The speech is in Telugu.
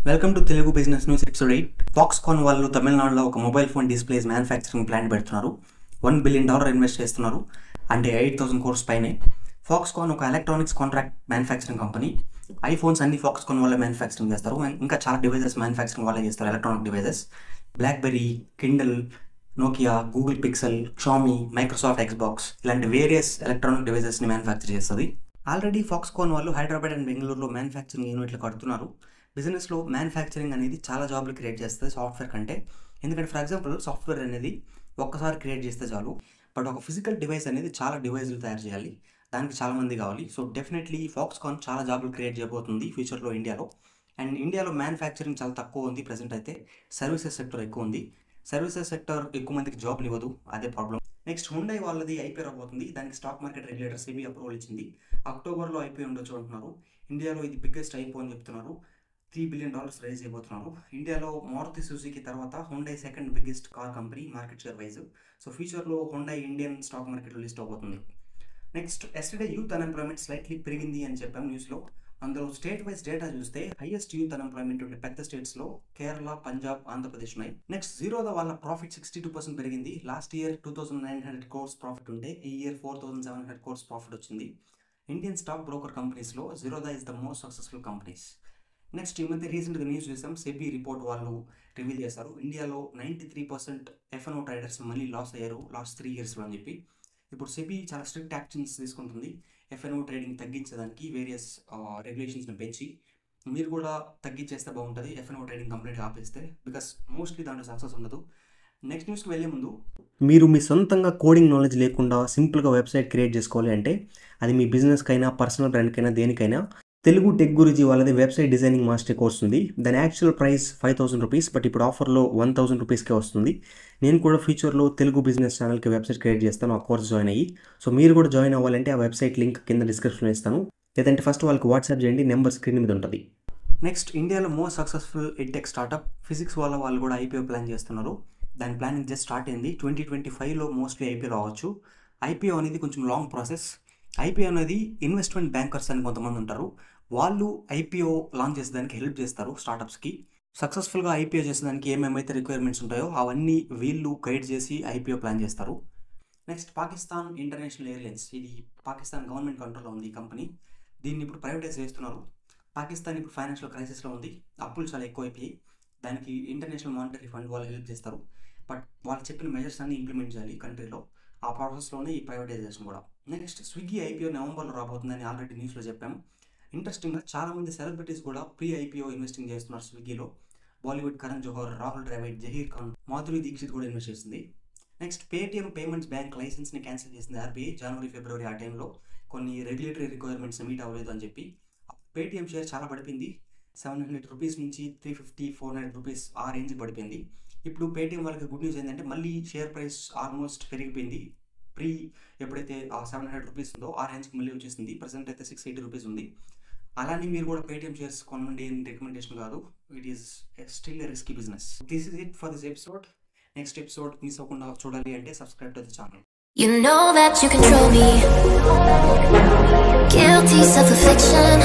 Welcome to Telugu business news episode 8. Foxconn వాళ్ళు తమిళనాడులో ఒక mobile phone displays manufacturing plant పెడుతున్నారు. $1 బిలియన్ ఇన్వెస్ట్ చేస్తున్నారు. అంటే 8,000 crores పైనే. ఫాక్స్కాన్ ఒక electronics contract manufacturing company. IPhones అన్ని ఫాక్స్కాన్ వాళ్ళే మ్యానుఫ్యాక్చరింగ్ చేస్తారు. ఇంకా చాలా డివైజెస్ మ్యానుఫ్యాక్చరింగ్ వాళ్ళే చేస్తారు. Electronic devices BlackBerry, Kindle, Nokia, Google Pixel, Xiaomi, Microsoft Xbox ఇలాంటి వేరియస్ ఎలక్ట్రానిక్ డివైజెస్ని మ్యానుఫ్యాక్చర్ చేస్తుంది. ఆల్రెడీ ఫాక్స్కాన్ వాళ్ళు హైదరాబాద్ అండ్ బెంగళూరులో మ్యానుఫ్యాక్చరింగ్ యూనిట్లు కడుతున్నారు. బిజినెస్లో మ్యానుఫ్యాక్చరింగ్ అనేది చాలా జాబ్లు క్రియేట్ చేస్తుంది సాఫ్ట్వేర్ కంటే. ఎందుకంటే ఫర్ ఎగ్జాంపుల్ సాఫ్ట్వేర్ అనేది ఒక్కసారి క్రియేట్ చేస్తే చాలు, బట్ ఒక ఫిజికల్ డివైస్ అనేది చాలా డివైజులు తయారు చేయాలి. దానికి చాలామంది కావాలి. సో డెఫినెట్లీ ఫాక్స్కాన్ చాలా జాబ్లు క్రియేట్ చేయబోతుంది ఫ్యూచర్లో ఇండియాలో. అండ్ ఇండియాలో మ్యానుఫ్యాక్చరింగ్ చాలా తక్కువ ఉంది ప్రజెంట్. అయితే సర్వీసెస్ సెక్టర్ ఎక్కువ ఉంది. సర్వీసెస్ సెక్టర్ ఎక్కువ మందికి జాబ్లు ఇవ్వదు, అదే ప్రాబ్లం. నెక్స్ట్ హుండై వాళ్ళది ఐపీఓ రాబోతుంది. దానికి stock market regulator SEBI approval ఇచ్చింది. అక్టోబర్లో ఐపీఓ ఉండొచ్చు అంటున్నారు. ఇండియాలో ఇది బిగ్గెస్ట్ ఐపీఓ అని చెప్తున్నారు. $3 బిలియన్ రైజ్ అయిపోతున్నారు. ఇండియాలో మారుతి సుజుకి తర్వాత Hyundai second biggest car company market share wise. So ఫ్యూచర్లో హుండై ఇండియన్ స్టాక్ మార్కెట్లో లిస్ట్ అవబోతుంది. Next yesterday youth unemployment slightly పెరిగింది అని చెప్పాం న్యూస్లో. అందులో స్టేట్ వైజ్ డేటా చూస్తే హైయెస్ట్ యూత్ అన్ఎంప్లాయ్మెంట్ ఉండే పెద్ద స్టేట్స్లో కేరళ, పంజాబ్, ఆంధ్రప్రదేశ్ ఉన్నాయి. నెక్స్ట్ జీరోదా వాళ్ళ ప్రాఫిట్ 62% పెరిగింది. లాస్ట్ ఇయర్ 2,900 crores ప్రాఫిట్ ఉంటే ఈ ఇయర్ 4,700 crores ప్రాఫిట్ వచ్చింది. ఇండియన్ స్టాక్ బ్రోకర్ కంపెనీస్లో Zerodha is the most successful companies. Next ఈ మధ్య రీసెంట్గా న్యూస్ చూసాం, సెబీ రిపోర్ట్ వాళ్ళు రివీల్ చేశారు. ఇండియాలో 93% ఎఫ్ఎన్ఓ ట్రేడర్స్ మళ్ళీ లాస్ అయ్యారు లాస్ట్ 3 yearsలో అని చెప్పి. ఇప్పుడు సెబీ చాలా స్ట్రిక్ట్ యాక్షన్స్ తీసుకుంటుంది ఎఫ్ఎన్ఓ ట్రేడింగ్ తగ్గించడానికి, వేరియస్ రెగ్యులేషన్స్ని పెంచి. మీరు కూడా తగ్గించేస్తే బాగుంటుంది ఎఫ్ఎన్ఓ ట్రేడింగ్ కంప్లీట్గా ఆపేస్తే, బికాస్ మోస్ట్లీ దాంట్లో సక్సెస్ ఉండదు. నెక్స్ట్ న్యూస్కి వెళ్ళే ముందు, మీరు మీ సొంతంగా కోడింగ్ నాలెడ్జ్ లేకుండా సింపుల్గా వెబ్సైట్ క్రియేట్ చేసుకోవాలి అంటే అది మీ బిజినెస్కైనా పర్సనల్ బ్రాండ్కైనా దేనికైనా తెలుగు టెక్ గురించి వాళ్ళది వెబ్సైట్ డిజైనింగ్ మాస్టర్ కోర్స్ ఉంది. దాని యాక్చువల్ ప్రైస్ 5,000 rupees, బట్ ఇప్పుడు ఆఫర్లో 1,000 rupeesకే వస్తుంది. నేను కూడా ఫ్యూచర్లో తెలుగు బిజినెస్ ఛానల్కి వెబ్సైట్ క్రియేట్ చేస్తాను ఆ కోర్స్ జాయిన్ అయ్యి. సో మీరు కూడా జాయిన్ అవ్వాలంటే ఆ వెబ్సైట్ లింక్ కింద డిస్క్రిప్షన్లో ఇస్తాను, లేదంటే ఫస్ట్ వాళ్ళకి వాట్సాప్ చేయండి, నెంబర్ స్క్రీన్ మీద ఉంటుంది. నెక్స్ట్ ఇండియాలో most successful edtech startup physics వాళ్ళు కూడా ఐపీఓ ప్లాన్ చేస్తున్నారు. దాని ప్లానింగ్ జస్ట్ స్టార్ట్ అయింది. 2025లో మోస్ట్లీ ఐపీఓ రావచ్చు. ఐపీఓ అనేది కొంచెం లాంగ్ ప్రాసెస్. ఐపీఓ అనేది ఇన్వెస్ట్మెంట్ బ్యాంకర్స్ అని కొంతమంది ఉంటారు. వాళ్ళు ఐపీఓ లాంచ్ చేసేదానికి హెల్ప్ చేస్తారు స్టార్టప్స్కి. సక్సెస్ఫుల్గా ఐపీఓ చేసేదానికి ఏమేమైతే రిక్వైర్మెంట్స్ ఉంటాయో అవన్నీ వీళ్ళు గైడ్ చేసి ఐపీఓ ప్లాన్ చేస్తారు. నెక్స్ట్ పాకిస్తాన్ ఇంటర్నేషనల్ ఎయిర్లైన్స్, ఇది పాకిస్తాన్ గవర్నమెంట్ కంట్రోల్లో ఉంది ఈ కంపెనీ. దీన్ని ఇప్పుడు ప్రైవేటైజ్ చేస్తున్నారు. పాకిస్తాన్ ఇప్పుడు ఫైనాన్షియల్ క్రైసిస్లో ఉంది, అప్పులు చాలా ఎక్కువ అయిపోయి. దానికి ఇంటర్నేషనల్ మానిటరీ ఫండ్ వాళ్ళు హెల్ప్ చేస్తారు. బట్ వాళ్ళు చెప్పిన మెజర్స్ అన్ని ఇంప్లిమెంట్ చేయాలి కంట్రీలో. ఆ ప్రాసెస్లోనే ఈ ప్రైవేటైజేషన్ కూడా. నెక్స్ట్ స్విగ్గీ ఐపీఓ నవంబర్లో రాబోతుందని ఆల్రెడీ న్యూస్లో చెప్పాము. ఇంట్రెస్టింగ్గా చాలామంది సెలబ్రిటీస్ కూడా ప్రీ ఐపీఓ ఇన్వెస్టింగ్ చేస్తున్నారు స్విగ్గీలో. బాలీవుడ్ కరణ్ జోహర్, రాహుల్ ద్రావిడ్, జహీర్ ఖాన్, మాధురి దీక్షిత్ కూడా ఇన్వెస్ట్ చేసింది. నెక్స్ట్ పేటిఎం పేమెంట్స్ బ్యాంక్ లైసెన్స్ని క్యాన్సిల్ చేసింది ఆర్బీఐ జనవరి, ఫిబ్రవరి ఆ టైంలో. కొన్ని రెగ్యులేటరీ రిక్వైర్మెంట్స్ మీట్ అవ్వలేదు అని చెప్పి. పేటిఎం షేర్ చాలా పడిపోయింది. 700 rupees నుంచి 350, 400 rupees ఆ రేంజ్ పడిపోయింది. ఇప్పుడు పేటిఎం వాళ్ళకి గుడ్ న్యూస్ ఏంటంటే మళ్ళీ షేర్ ప్రైస్ ఆల్మోస్ట్ పెరిగిపోయింది. ప్రీ ఎప్పుడైతే ఆ 700 rupees ఉందో ఆ రేంజ్కి మళ్ళీ వచ్చేసింది. ప్రజెంట్ అయితే 680 rupees ఉంది. అలానే మీరు కూడా పేటిఎం షేర్స్ కొనండి అని రికమెండేషన్ కాదు. It is still a risky business. This is it for this episode. Next episode miss అవ్వకుండా చూడాలి అంటే subscribe to the channel. You know that you control me. Guilty self-affliction.